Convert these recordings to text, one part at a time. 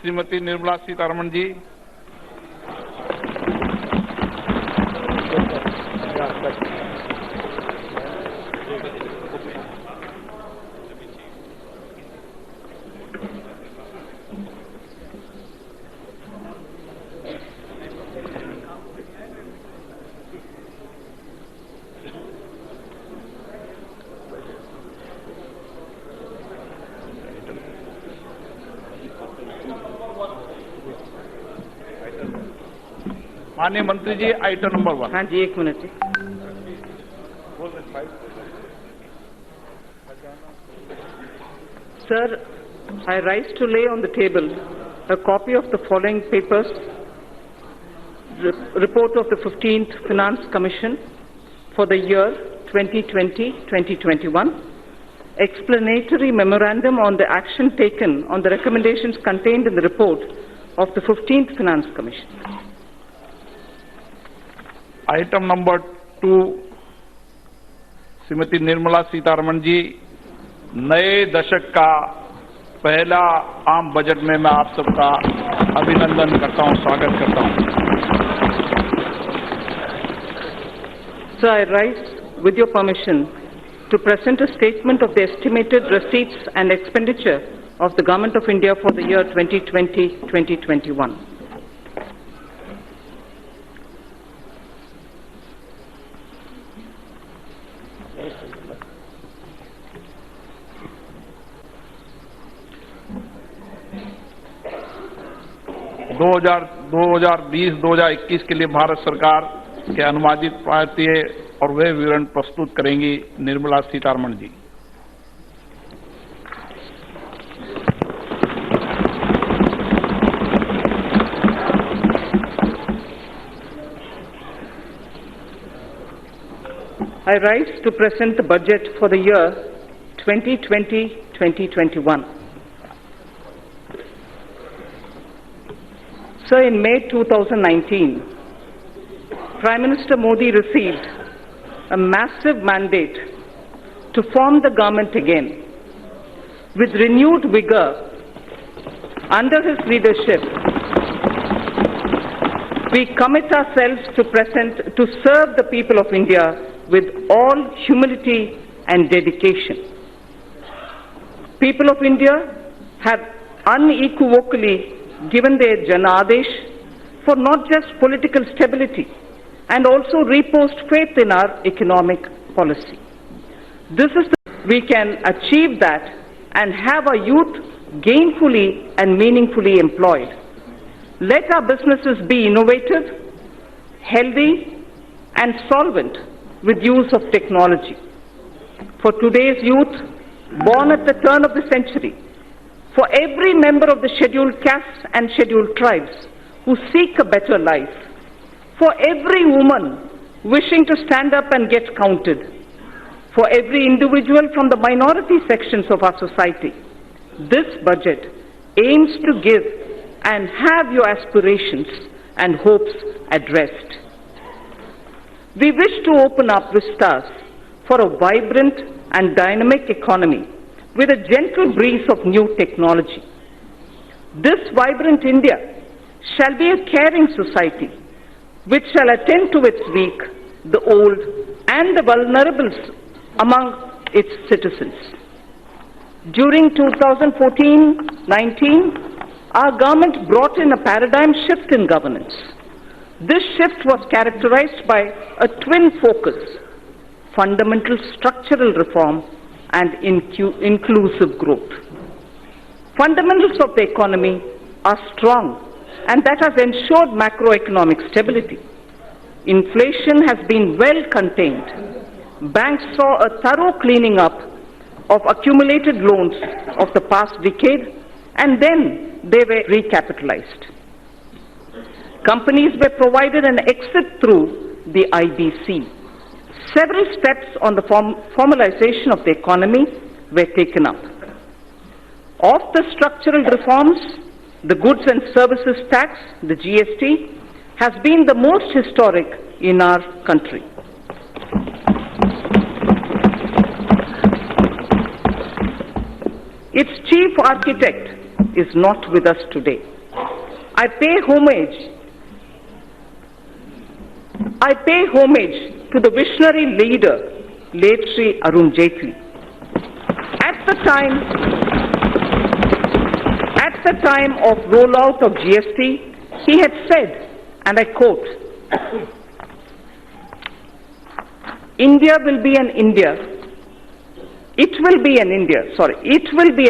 श्रीमती निर्मला सीतारमण जी। माननीय मंत्री जी, item number 1। हाँ जी, एक मिनट जी। Sir, I rise to lay on the table a copy of the following papers: report of the 15th Finance Commission for the year 2020-2021, explanatory memorandum on the action taken on the recommendations contained in the report of the 15th Finance Commission. Item number 2, Shrimati Nirmala Sitharaman ji. नए दशक का पहला आम budget में मैं आप सबका अभिनंदन करता हूं, स्वागत करता हूं। Sir, I rise with your permission to present a statement of the estimated receipts and expenditure of the Government of India for the year 2020-2021. दो हजार 2020-2021 के लिए भारत सरकार के अनुमानित प्राप्तियां और वे विवरण प्रस्तुत करेंगी निर्मला सीतारमण जी। I rise to present the budget for the year 2020-2021. Sir, in May 2019, Prime Minister Modi received a massive mandate to form the government again. With renewed vigor, under his leadership, we commit ourselves to serve the people of India with all humility and dedication. People of India have unequivocally given their Janadesh for not just political stability and also reposed faith in our economic policy. We can achieve that and have our youth gainfully and meaningfully employed. Let our businesses be innovative, healthy, and solvent with use of technology. For today's youth, born at the turn of the century, for every member of the scheduled castes and scheduled tribes who seek a better life, for every woman wishing to stand up and get counted, for every individual from the minority sections of our society, this budget aims to give and have your aspirations and hopes addressed. We wish to open up vistas for a vibrant and dynamic economy with a gentle breeze of new technology. This vibrant India shall be a caring society which shall attend to its weak, the old, and the vulnerable among its citizens. During 2014-19, our government brought in a paradigm shift in governance. This shift was characterized by a twin focus: fundamental structural reform and inclusive growth. Fundamentals of the economy are strong, and that has ensured macroeconomic stability. Inflation has been well contained. Banks saw a thorough cleaning up of accumulated loans of the past decade, and then they were recapitalized. Companies were provided an exit through the IBC. Several steps on the formalization of the economy were taken up. Of the structural reforms, the goods and services tax, the GST, has been the most historic in our country. Its chief architect is not with us today. I pay homage to the visionary leader, late Sri Arun Jaitley. At the time of rollout of GST, he had said, and I quote, It will be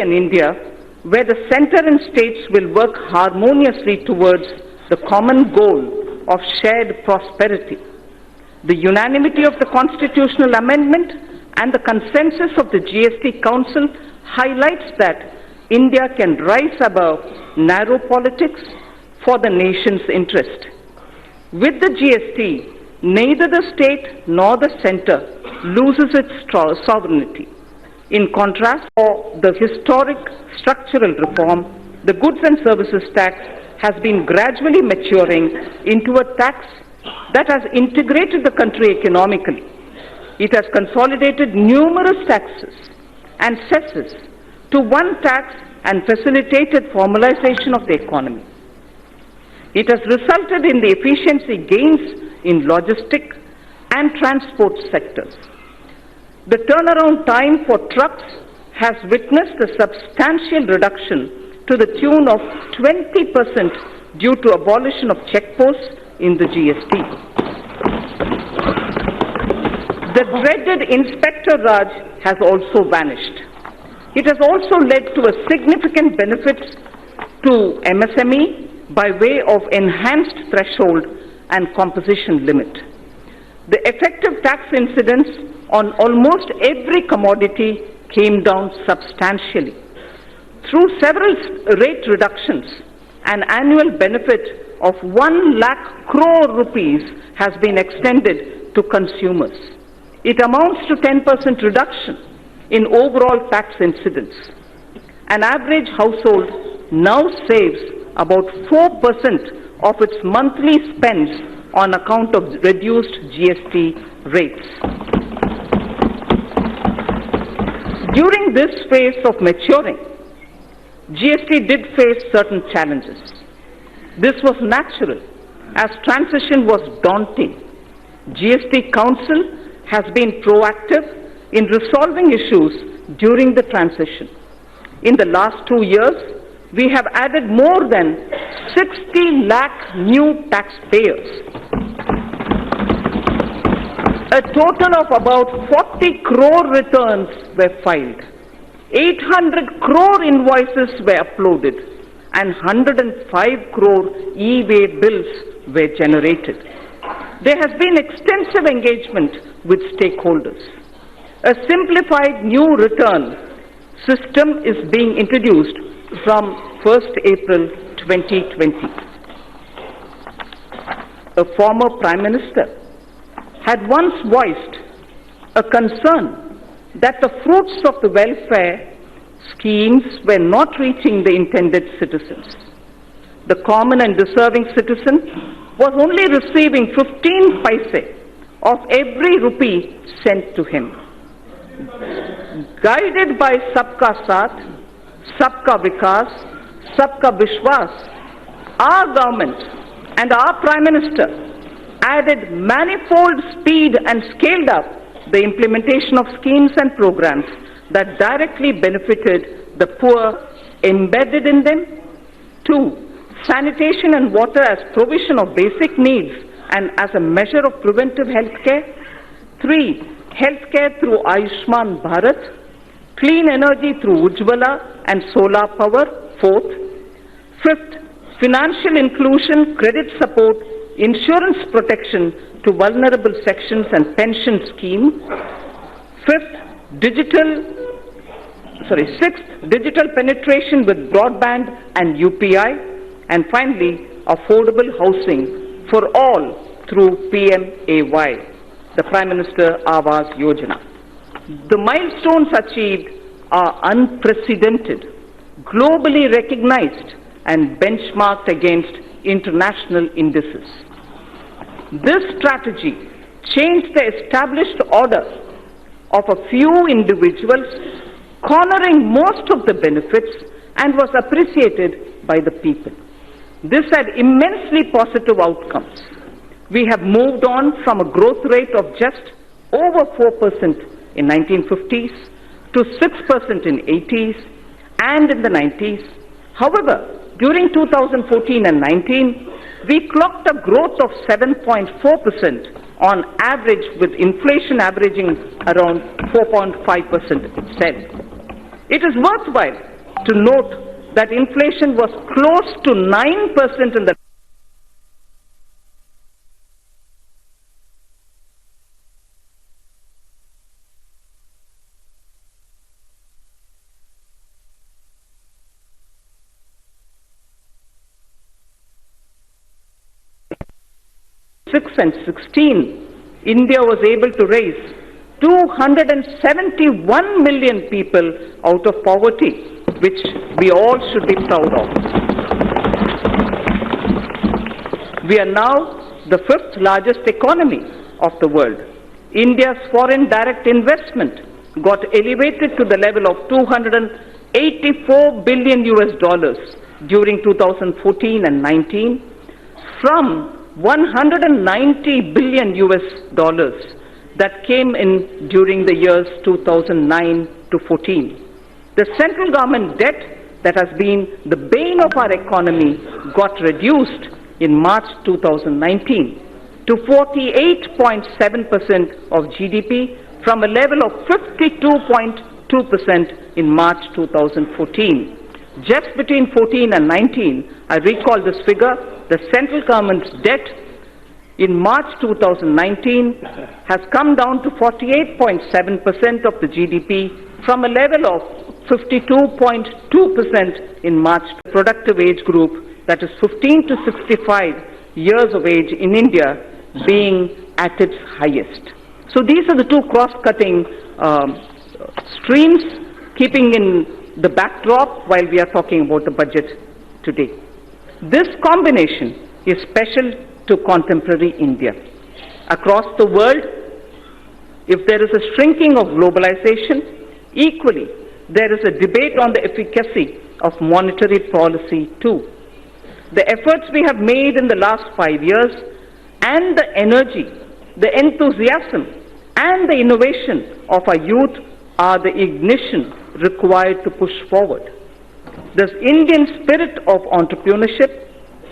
an India where the center and states will work harmoniously towards the common goal of shared prosperity. The unanimity of the constitutional amendment and the consensus of the GST Council highlights that India can rise above narrow politics for the nation's interest. With the GST, neither the state nor the center loses its sovereignty. In contrast, for the historic structural reform, the goods and services tax has been gradually maturing into a tax that has integrated the country economically. It has consolidated numerous taxes and cesses to one tax and facilitated formalization of the economy. It has resulted in the efficiency gains in logistic and transport sectors. The turnaround time for trucks has witnessed a substantial reduction to the tune of 20% due to abolition of checkposts in the GST. The dreaded Inspector Raj has also vanished. It has also led to a significant benefit to MSME by way of enhanced threshold and composition limit. The effective tax incidence on almost every commodity came down substantially. Through several rate reductions, an annual benefit of 1 lakh crore rupees has been extended to consumers. It amounts to 10% reduction in overall tax incidence. An average household now saves about 4% of its monthly spends on account of reduced GST rates. During this phase of maturing, GST did face certain challenges. This was natural, as transition was daunting. GST Council has been proactive in resolving issues during the transition. In the last 2 years, we have added more than 60 lakh new taxpayers. A total of about 40 crore returns were filed. 800 crore invoices were uploaded and 105 crore e-way bills were generated. There has been extensive engagement with stakeholders. A simplified new return system is being introduced from 1st April 2020. A former Prime Minister had once voiced a concern that the fruits of the welfare schemes were not reaching the intended citizens. The common and deserving citizen was only receiving 15 paise of every rupee sent to him. Guided by Sabka Saath, Sabka Vikas, Sabka Vishwas, our government and our Prime Minister added manifold speed and scaled up the implementation of schemes and programs that directly benefited the poor embedded in them. 2. Sanitation and water as provision of basic needs and as a measure of preventive health care. 3. Healthcare through Ayushman Bharat. Clean energy through Ujjwala and solar power. 4th. 5th. Financial inclusion, credit support, insurance protection to vulnerable sections and pension scheme. 6th, digital penetration with broadband and UPI. And finally, affordable housing for all through PMAY, the Prime Minister Awas Yojana. The milestones achieved are unprecedented, globally recognized and benchmarked against international indices. This strategy changed the established order of a few individuals, cornering most of the benefits, and was appreciated by the people. This had immensely positive outcomes. We have moved on from a growth rate of just over 4% in 1950s to 6% in 80s and in the 90s. However, during 2014 and 19, we clocked a growth of 7.4% on average, with inflation averaging around 4.5% itself. It is worthwhile to note that inflation was close to 9% in the and 16, India was able to raise 271 million people out of poverty, which we all should be proud of. We are now the 5th largest economy of the world. India's foreign direct investment got elevated to the level of 284 billion US dollars during 2014 and 19 from 190 billion US dollars that came in during the years 2009 to 14. The central government debt that has been the bane of our economy got reduced in March 2019 to 48.7% of GDP from a level of 52.2% in March 2014. Just between 14 and 19, I recall this figure, the central government's debt in March 2019 has come down to 48.7% of the GDP from a level of 52.2% in March. Productive age group, that is 15 to 65 years of age in India, being at its highest. So these are the two cross-cutting streams, keeping in the backdrop while we are talking about the budget today. This combination is special to contemporary India. Across the world, if there is a shrinking of globalization, equally there is a debate on the efficacy of monetary policy too. The efforts we have made in the last 5 years and the energy, the enthusiasm and the innovation of our youth are the ignition required to push forward. This Indian spirit of entrepreneurship,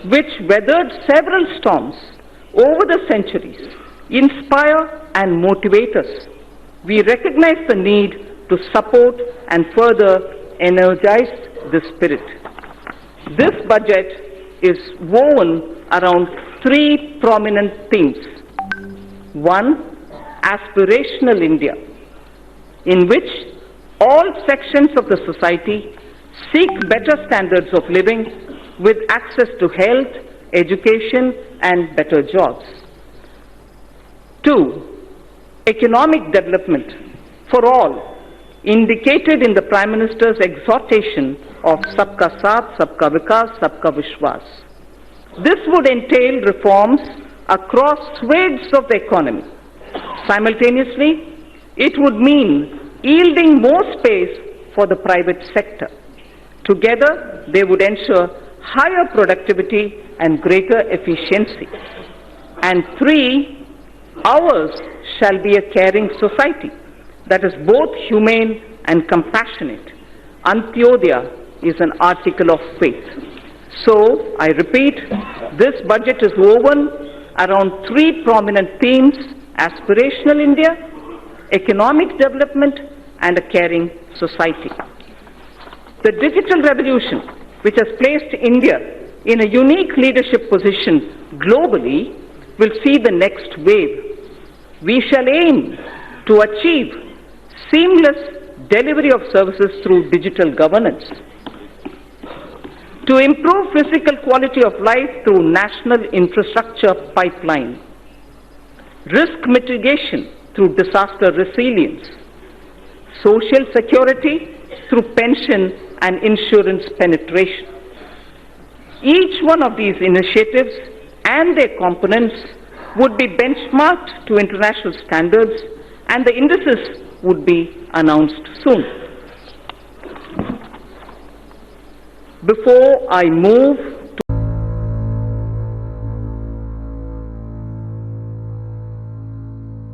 which weathered several storms over the centuries, inspire and motivate us. We recognize the need to support and further energize this spirit. This budget is woven around 3 prominent themes. One, aspirational India, in which all sections of the society seek better standards of living with access to health, education, and better jobs. 2, economic development for all, indicated in the Prime Minister's exhortation of Sabka Saath, Sabka Vikas, Sabka Vishwas. This would entail reforms across swathes of the economy. Simultaneously, it would mean yielding more space for the private sector. Together, they would ensure higher productivity and greater efficiency. And 3, ours shall be a caring society that is both humane and compassionate. Antyodaya is an article of faith. So, I repeat, this budget is woven around 3 prominent themes: aspirational India, economic development, and a caring society. The digital revolution, which has placed India in a unique leadership position globally, will see the next wave. We shall aim to achieve seamless delivery of services through digital governance, to improve physical quality of life through national infrastructure pipeline, risk mitigation through disaster resilience, social security through pension and insurance penetration. Each one of these initiatives and their components would be benchmarked to international standards, and the indices would be announced soon. Before I move